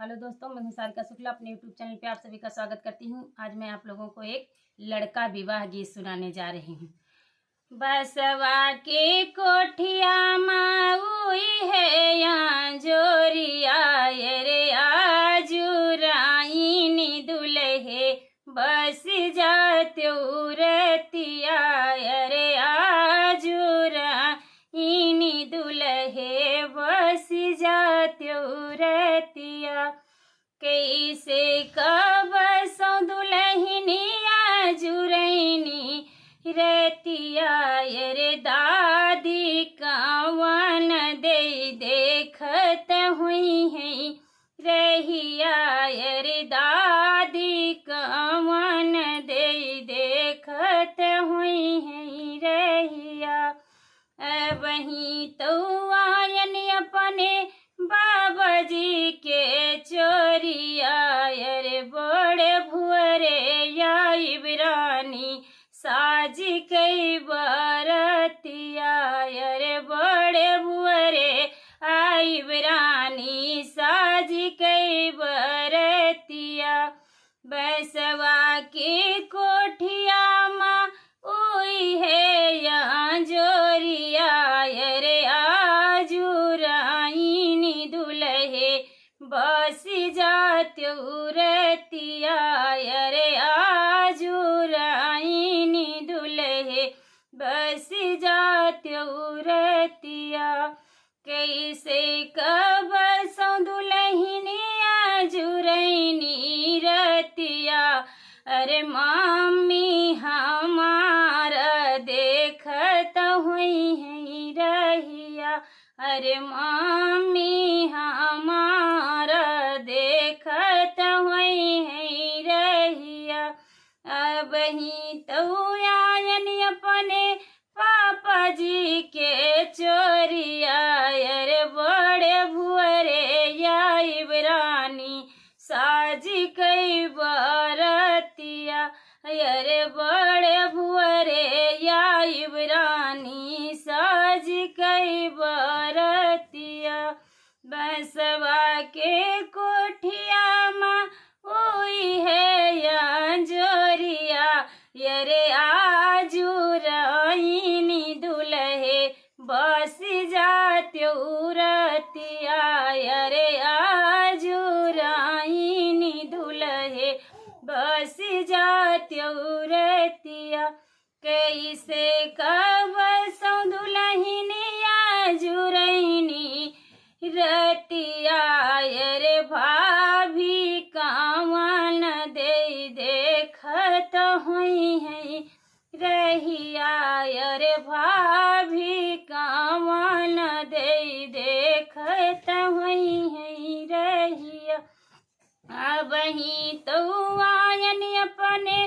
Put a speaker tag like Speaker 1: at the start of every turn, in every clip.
Speaker 1: Hello दोस्तों, मैं हूं सारिका शुक्ला। अपने यूट्यूब चैनल पे आप सभी का स्वागत करती हूं। आज मैं आप लोगों को एक लड़का विवाह गीत सुनाने जा रही हूं। बसवा के कोठिया माउई है यहाँ जोरिया रे आजुराइनी दुल्हे बस जाते रतिया रे आजुराइनी दुल्हे बस जाते रतिया। कैसे कब सौ दुल्हनिया जुरैनी रतिया रे दादी कावन दे देखत हुई है रहिया रे दादी कावन दे देखत हुई है रहिया। वहीं तो आयन अपने बाबा जी के चोरिया रे बड़े भुअरे या इब्रानी साज कई बरतिया रे बड़े भुअरे आई इब्रानी साज कई बरतिया। बैसवा के कोठिया माँ उई है यहाँ जोरिया रे आजुराइनी दुल्हे बस जाते रतिया रे आजुराइनी दुल्हे बस जाते रतिया। कैसे कब सौ दुल्हनिया जुरैनी रतिया अरे मम्मी हमारा देखत हुई है रहिया अरे मम्मी हमारा देखत हुई है रहिया। अब ही तो आयन अपने पापा जी के चोरिया अरे बड़े भुअरे या इब्रानी साज कई बरतिया अरे बड़े भुअरे या इब्रानी साज कई बरतिया। बसवा के कोठिया माँ हुई है या जोरिया रे आजुराइनी दुल्हे बस जाते रतिया रे आजुराइनी दुल्हे बस जाते रतिया। कैसे कब सौ दुल्हनिया जुरैनी रतिया रे भाभी कावन दे देखत हुई है रहिया रे भाभी कावन दे देखत हुई है रहिया। अब ही तो आयन अपने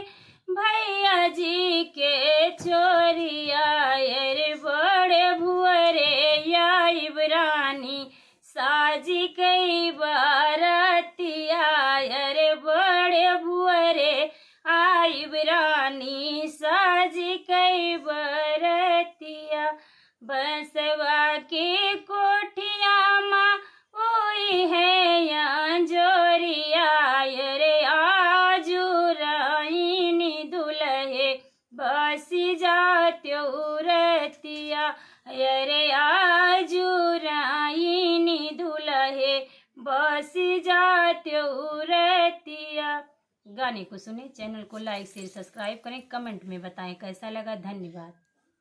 Speaker 1: भैया जी के चोरिया रे बड़े भुअरे या इब्रानी साज कई बरतिया रे बड़े भुअरे आई इब्रानी साज कई बरतिया। बसवा के कोठिया माँ हुई है यहाँ जोरिया रे आजुराइनी दुल्हे बस जाते रतिया रे आजुराइनी दुल्हे बस जाते रतिया। गाने को सुने, चैनल को लाइक शेयर सब्सक्राइब करें, कमेंट में बताएं कैसा लगा। धन्यवाद।